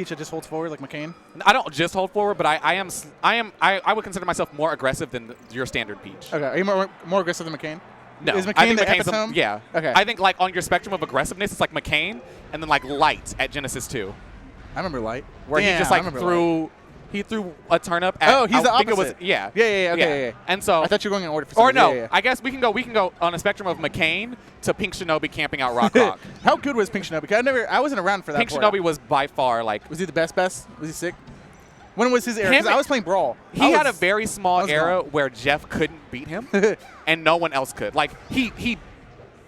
Peach that just holds forward like McCain? I don't just hold forward, but I would consider myself more aggressive than your standard Peach. Okay. Are you more aggressive than McCain? No. Is McCain I think the McCain's epitome? yeah. Okay. I think like on your spectrum of aggressiveness, it's like McCain and then like Light at Genesis 2. I remember Light. Where Damn, he just like threw a turnip at he's the I think opposite. It was, yeah. Okay, yeah. And so I thought you were going in order for some or reason. no, Yeah. I guess we can go on a spectrum of McCain to Pink Shinobi camping out Rock Rock. How good was Pink Shinobi? 'Cause I wasn't around for that Pink part. Shinobi was by far like Was he the best? Was he sick? When was his era? Him- Because I was playing Brawl. he had a very small was era gone. where Jeff couldn't beat him and no one else could. Like he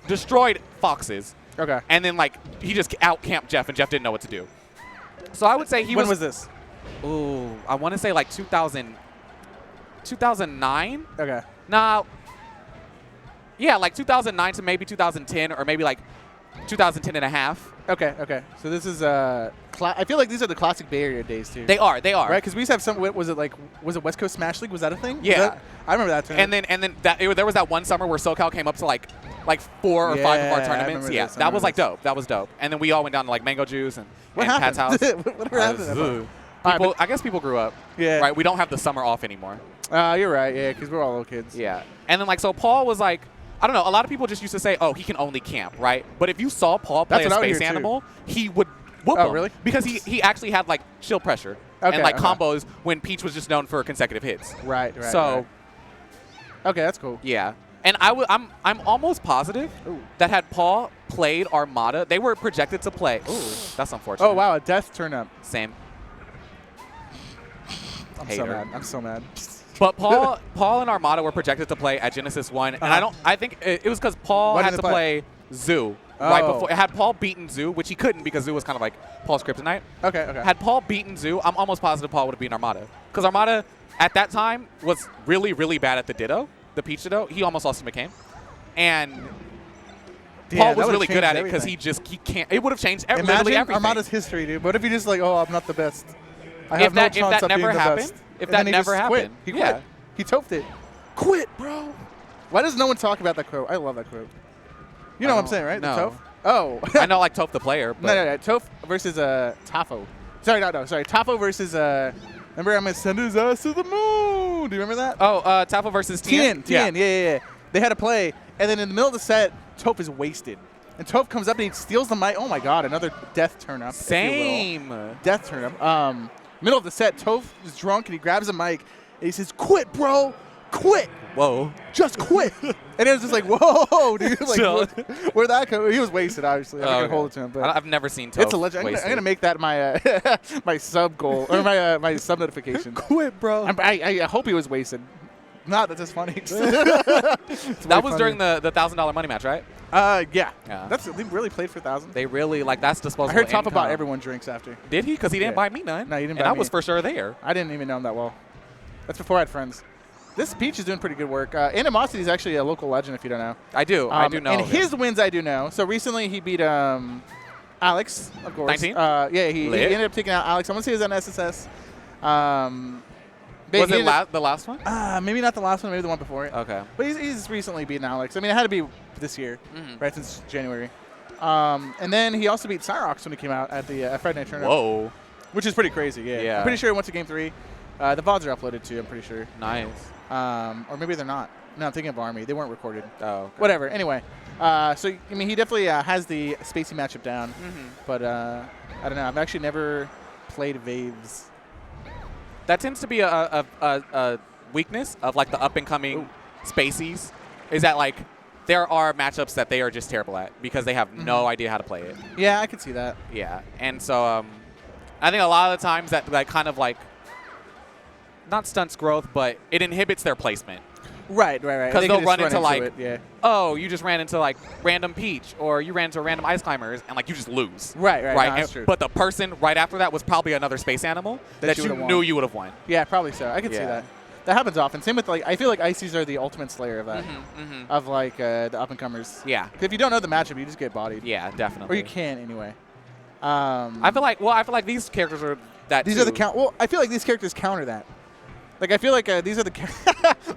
destroyed Foxes Okay. and then like he just out-camped Jeff and Jeff didn't know what to do. So I would say When was this? Ooh, I want to say like 2009? Okay. Nah. Yeah, like 2009 to maybe 2010 or maybe like 2010 and a half. Okay. So this is I feel like these are the classic Bay Area days too. They are. Right? Because we used to have some. Was it West Coast Smash League? Was that a thing? Yeah. I remember that tournament. And then there was that one summer where SoCal came up to like 4 or 5 of our Yeah, I tournaments. remember Yeah, this, I that was remember like dope. That was dope. And then we all went down to like Mango Juice and Pat's house. Whatever happened? to that part? People, I guess people grew up. Yeah. Right. We don't have the summer off anymore. You're right. Yeah, because we're all little kids. Yeah. And then like so Paul was like, I don't know. A lot of people just used to say, oh, he can only camp, right? But if you saw Paul play That's a what I would space hear, too. animal, he would whoop Oh, him. really? Because he actually had like shield pressure Okay, and like okay. combos when Peach was just known for consecutive hits. Right. So right. Okay, that's cool. yeah. And I'm almost positive Ooh. that had Paul played Armada, they were projected to play. Ooh, that's unfortunate. Oh wow, a death turn up. Same. I'm Hater. so mad. I'm so mad. But Paul and Armada were projected to play at Genesis 1, and I think it was because Paul Why had didn't to they play Zoo right Oh. before. Had Paul beaten Zoo, which he couldn't because Zoo was kind of like Paul's kryptonite. Okay. Had Paul beaten Zoo, I'm almost positive Paul would have beaten Armada. Because Armada, at that time, was really, really bad at the Ditto, the Peach Ditto. He almost lost to McCain. And Yeah, Paul that was would've really good changed at it because everything. he can't. It would have changed literally Imagine everything. Armada's history, dude. What if you just like, oh, I'm not the best. I If have that- no if chance that of being never the happened- best. if And that then he never just quit. happened, He yeah. quit. He toped it. Quit, bro. Why does no one talk about that quote? I love that quote. You know what I'm saying, right? no. The Toph? Oh. I know like Toph the player, but No. Toph versus Tafo. Sorry, no. Sorry. Tafo versus, remember I'm going to send his ass to the moon. Do you remember that? Oh, Tafo versus Tien. Tien. Yeah. They had to play, and then in the middle of the set, Toph is wasted. And Toph comes up and he steals the mic. Oh, my God. Another death turn up. if you will. Same. Death turn up. Middle of the set, Toph is drunk and he grabs a mic and he says, "Quit, bro. Quit. Whoa. Just quit." And it was just like, whoa, dude. Like, Chill. where'd that come? He was wasted, obviously. I Oh, can okay. hold it to him. But I've never seen Toph. it's a legend. I'm gonna make that my my sub goal or my sub notification. Quit, bro. I hope he was wasted. Not that that's funny. That was during the $1,000 money match, right? Yeah. Yeah. They really played for 1,000. They really that's I disposable. heard top income. about everyone drinks after. Did he? Because he didn't Yeah. buy me none. No, he didn't and buy I me. was for sure there. I didn't even know him that well. That's before I had friends. This Peach is doing pretty good work. Andymosity is actually a local legend, if you don't know. I do. I do know. And of him. his wins I do know. So recently he beat Alex, of course. 19? Yeah, he Lit. ended up taking out Alex. I want to say he was on SSS. Was it the last one? Maybe not the last one, maybe the one before it. Okay. But he's recently beaten Alex. I mean, it had to be this year, Mhm. right, since January. And then he also beat Cyrox when he came out at the Friday Night Tournament. Whoa. Which is pretty crazy, yeah. Yeah. I'm pretty sure he went to Game 3. The VODs are uploaded too, I'm pretty sure. Nice. Or maybe they're not. No, I'm thinking of Army. They weren't recorded. Oh. Okay. Whatever. Anyway, so I mean, he definitely has the spacey matchup down. Mhm. But I don't know. I've actually never played Vavez. That tends to be a weakness of like the up and coming Spaceys. Is that like there are matchups that they are just terrible at because they have no idea how to play it. Yeah, I could see that. Yeah, and so I think a lot of the times that kind of like not stunts growth, but it inhibits their placement. Right. Because They they'll can just run into like, it, yeah. oh, you just ran into like random Peach, or you ran into random Ice Climbers, and like you just lose. Right. No, that's And- true. But the person right after that was probably another space animal that you you would've knew won. you would have won. Yeah, probably so. I could see Yeah. that. That happens often. Same with like, I feel like Ices are the ultimate slayer of that. Mhm. Of like the up and comers. Yeah. If you don't know the matchup, you just get bodied. Yeah, definitely. Or you can anyway. I feel like these characters are that. These too. are the count. Well, I feel like these characters counter that. Like I feel like these are the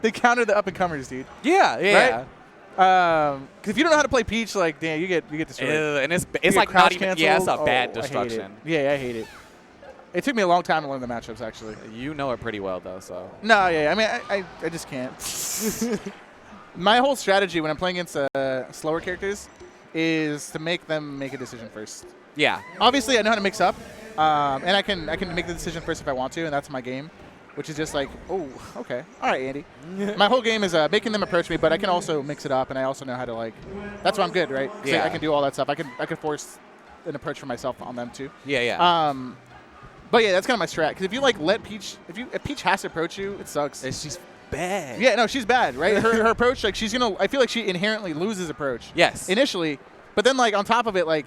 they counter the up and comers, dude. Yeah. Right? Because if you don't know how to play Peach, like damn, you get destroyed. And You it's get like crouch not even. Yeah, it's a canceled. bad Oh, I hate it. destruction. Yeah, I hate it. It took me a long time to learn the matchups, actually. You know it pretty well, though, so. No, yeah, I mean, I just can't. My whole strategy when I'm playing against slower characters is to make them make a decision first. Yeah. Obviously, I know how to mix up, and I can make the decision first if I want to, and that's my game, which is just like, oh, okay. All right, Andy. My whole game is making them approach me, but I can also mix it up, and I also know how to, like, that's why I'm good, right? Yeah. I can do all that stuff. I can force an approach for myself on them, too. Yeah, yeah. But yeah, that's kind of my strat. Because if you like let Peach, if Peach has to approach you, it sucks. She's bad. Yeah, no, she's bad, right? Her approach, like she's gonna. I feel like she inherently loses approach. Yes. Initially, but then like on top of it, like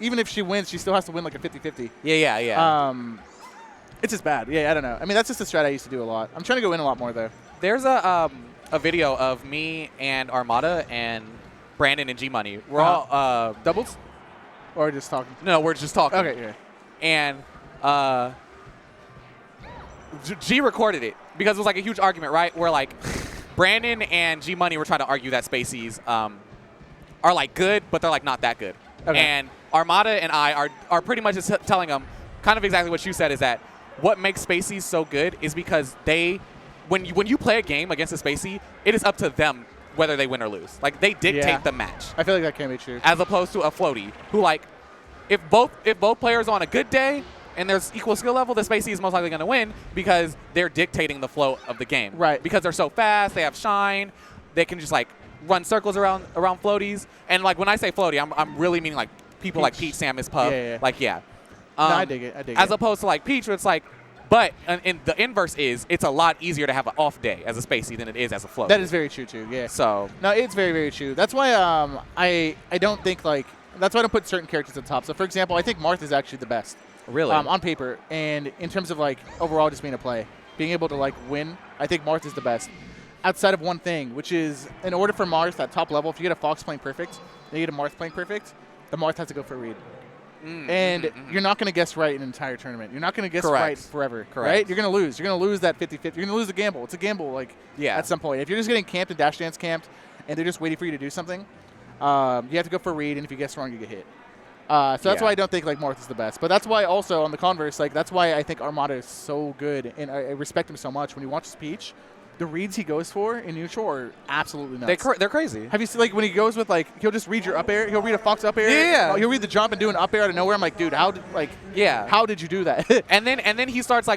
even if she wins, she still has to win like a 50-50. Yeah. It's just bad. Yeah, I don't know. I mean, that's just a strat I used to do a lot. I'm trying to go in a lot more though. There's a video of me and Armada and Brandon and G Money. We're all doubles, or just talking. No, we're just talking. Okay, yeah. And G recorded it because it was like a huge argument, right? Where like Brandon and G Money were trying to argue that Spaceys are like good, but they're like not that good. Okay. And Armada and I are pretty much just telling them kind of exactly what you said, is that what makes Spaceys so good is because when you play a game against a Spacey, it is up to them whether they win or lose. Like they dictate the match. I feel like that can be true. As opposed to a floaty who like if both players are on a good day and there's equal skill level, the Spacey is most likely going to win because they're dictating the flow of the game. Right. Because they're so fast, they have shine, they can just like run circles around floaties. And like when I say floaty, I'm really meaning like people like Peach, Samus, Puff. Yeah. Like yeah. No, I dig it. As opposed to like Peach, where it's like, but in the inverse is it's a lot easier to have an off day as a Spacey than it is as a floaty. That is very true too. Yeah. So no, it's very, very true. That's why I don't think like that's why I don't put certain characters at the top. So for example, I think Marth is actually the best. Really? On paper, and in terms of like overall just being a play, being able to like win, I think Marth is the best. Outside of one thing, which is in order for Marth at top level, if you get a Fox playing perfect, and you get a Marth playing perfect, the Marth has to go for a read. And you're not going to guess right an entire tournament. You're not going to guess right forever. Correct. Right? You're going to lose. You're going to lose that 50-50. You're going to lose the gamble. It's a gamble, like at some point. If you're just getting camped and dash dance camped, and they're just waiting for you to do something, you have to go for a read, and if you guess wrong, you get hit. So that's why I don't think like Marth is the best. But that's why also on the converse, like that's why I think Armada is so good, and I respect him so much. When you watch Peach, the reads he goes for in neutral are absolutely nuts. They're crazy. Have you seen like when he goes with like he'll just read your up air, he'll read a Fox up air, Yeah. He'll read the jump and do an up air out of nowhere. I'm like, dude, how did you do that? and then he starts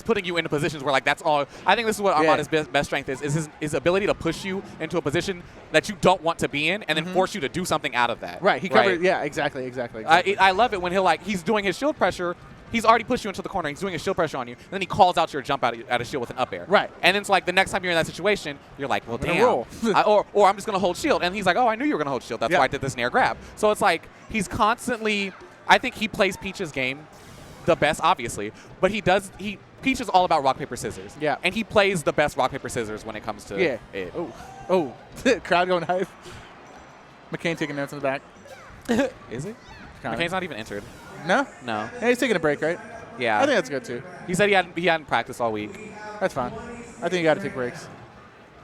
putting you into positions where like that's all. I think this is what Armada's best strength is his ability to push you into a position that you don't want to be in, and then force you to do something out of that. Right. He covered. Yeah. Exactly. I love it when he's doing his shield pressure. He's already pushed you into the corner. He's doing a shield pressure on you. And then he calls out your jump out of shield with an up air. Right. And then it's like the next time you're in that situation, you're like, well, damn. Roll. or I'm just going to hold shield. And he's like, oh, I knew you were going to hold shield. That's why I did this nair grab. So it's like he's constantly – I think he plays Peach's game the best, obviously. But Peach is all about rock, paper, scissors. Yeah. And he plays the best rock, paper, scissors when it comes to it. Oh. Crowd going hype. McCain taking notes in the back. Is he? McCain's not even entered. No? No. Yeah, he's taking a break, right? Yeah. I think that's good, too. He said he hadn't practiced all week. That's fine. I think you got to take breaks.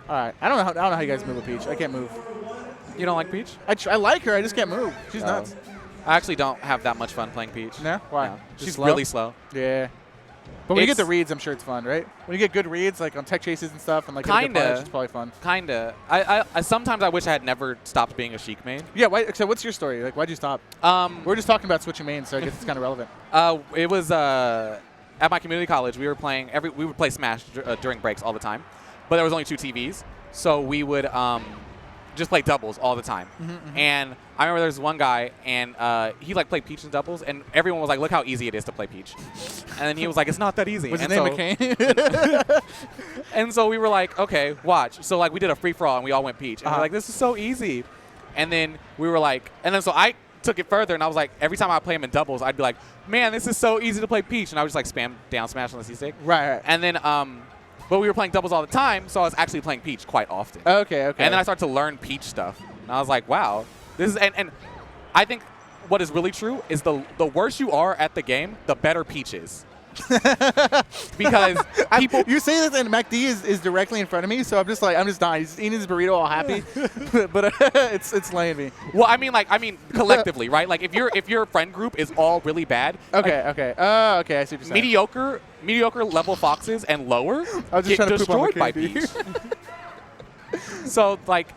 All right. I don't know how you guys move with Peach. I can't move. You don't like Peach? I like her. I just can't move. She's nuts. I actually don't have that much fun playing Peach. No? Why? No. She's really slow. Yeah. But when you get the reads, I'm sure it's fun, right? When you get good reads, like on tech chases and stuff, and like it's probably fun. Kinda. I sometimes I wish I had never stopped being a Sheik main. Yeah. So what's your story? Like, why'd you stop? We're just talking about switching mains, so I guess it's kind of relevant. It was at my community college. We would play Smash during breaks all the time, but there was only 2 TVs, so we would just play doubles all the time. And I remember there was one guy, and he like played Peach in doubles, and everyone was like, "Look how easy it is to play Peach." And then he was like, "It's not that easy." Was his name McCain? And so we were like, "Okay, watch." So like we did a free for all, and we all went Peach, and we're like, "This is so easy." And then we were like, so I took it further, and I was like, every time I play him in doubles, I'd be like, "Man, this is so easy to play Peach," and I would just like spam down smash on the C stick. Right. And then but we were playing doubles all the time, so I was actually playing Peach quite often. Okay. And then I started to learn Peach stuff. And I was like, wow. This is and I think what is really true is the worse you are at the game, the better Peach is. because people. You say this, and MacD is directly in front of me, so I'm just dying. He's eating his burrito, all happy, but it's laying me. Well, I mean collectively, right? Like if your friend group is all really bad. Okay, like, okay. I see what you're saying. Mediocre level foxes and lower I was just get trying to destroyed by Peach. So like.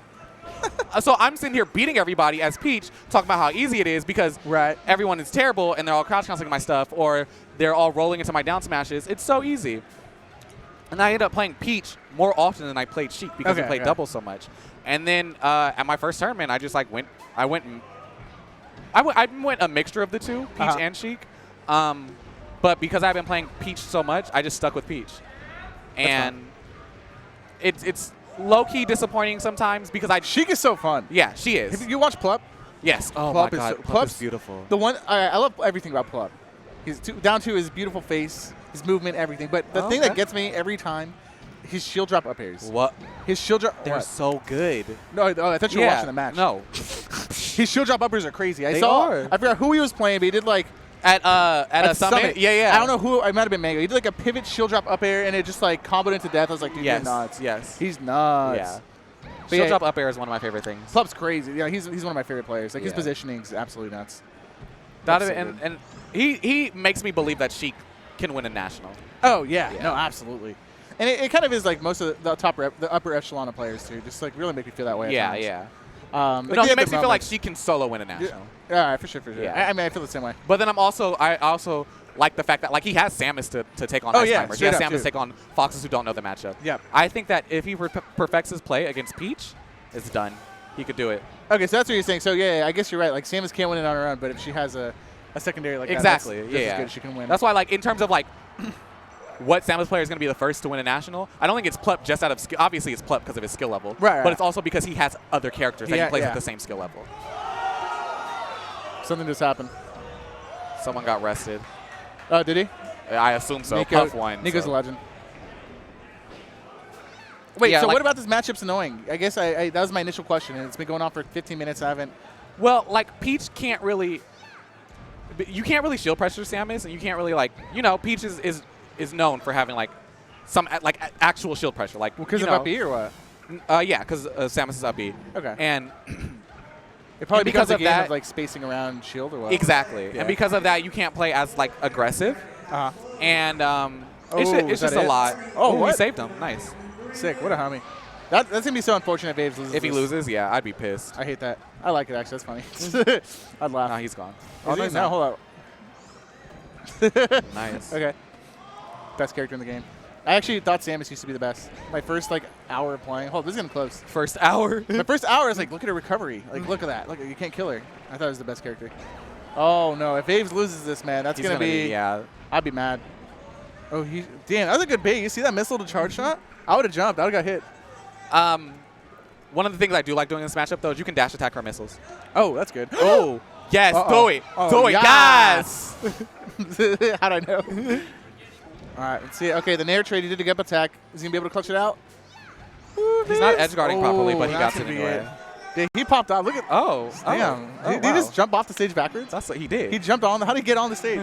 So I'm sitting here beating everybody as Peach, talking about how easy it is because everyone is terrible and they're all crouch canceling my stuff or they're all rolling into my down smashes. It's so easy. And I end up playing Peach more often than I played Sheik because I played doubles so much. And then at my first tournament, I just like went a mixture of the two, Peach and Sheik. But because I've been playing Peach so much, I just stuck with Peach. And it's low-key disappointing sometimes because Sheik is so fun. Yeah, she is. Have you watched Plup? Yes. Oh Plup my God, Plup is beautiful. The one I love everything about Plup. He's down to his beautiful face, his movement, everything. But the thing that gets me every time, his shield drop up airs. What? His shield drop. They're so good. No, I thought you were watching the match. No. His shield drop up airs are crazy. I forgot who he was playing, but he did like. At a summit? Yeah. I don't know who. It might have been Mango. He did like a pivot shield drop up air, and it just like comboed into death. I was like, dude, you're nuts. Yes. He's nuts. Yeah. Shield drop up air is one of my favorite things. Plup's crazy. Yeah, he's one of my favorite players. Like his positioning's absolutely nuts. And he makes me believe that Sheik can win a national. Oh yeah. No, absolutely. And it kind of is like most of the upper echelon of players too. Just like really make me feel that way. Yeah. He makes me feel like she can solo win a national. Yeah, for sure. Yeah. I mean, I feel the same way. But then I also like the fact that like he has Samus to take on Ice Climbers. He has Samus to take on Foxes who don't know the matchup. Yeah. I think that if he perfects his play against Peach, it's done. He could do it. Okay, so that's what you're saying. So yeah, I guess you're right. Like Samus can't win it on her own, but if she has a secondary like that, that's as good as she can win. That's why like in terms of like what Samus player is going to be the first to win a national, I don't think it's Plup just out of skill. Obviously, it's Plup because of his skill level. Right. But it's also because he has other characters that he plays at the same skill level. Something just happened. Someone got rested. Oh, did he? I assume so. Nico, Puff won. Nico's a legend. Wait, so what about this matchup's annoying? I guess that was my initial question, and it's been going on for 15 minutes. I haven't. Well, like Peach can't really. You can't really shield pressure Samus, and you can't really like Peach is known for having like some like actual shield pressure, like because of up B or what? Yeah, because Samus is up B. Okay. And it probably becomes a game of like spacing around shield or what? Exactly. Yeah. And because of that, you can't play as like aggressive. And it's just a lot. Oh, he saved him. Nice. Sick. What a homie. That's going to be so unfortunate if Vavez loses. If he loses, yeah, I'd be pissed. I hate that. I like it, actually. That's funny. I'd laugh. No, he's gone. Oh, no, no, hold up. Nice. Okay. Best character in the game. I actually thought Samus used to be the best. My first, like, hour of playing. Hold, this is getting close. First hour? My first hour is like, look at her recovery. Like, look at that. Look, you can't kill her. I thought it was the best character. Oh, no. If Vavez loses this, man, that's going to be... Yeah. I'd be mad. Oh, damn, that was a good bait. You see that missile to charge shot? I would have jumped. I would have got hit. One of the things I do like doing in this matchup, though, is you can dash attack her missiles. Oh, that's good. Oh, yes. Do it. Oh, do it, yes. How'd I know? All right, let's see. Okay, the Nair trade, he did a gap attack. Is he going to be able to clutch it out? Ooh, he's not edge guarding properly, but he got it anyway. Dude, he popped off. Look at damn. Did he just jump off the stage backwards? That's what he did. He jumped on. How did he get on the stage?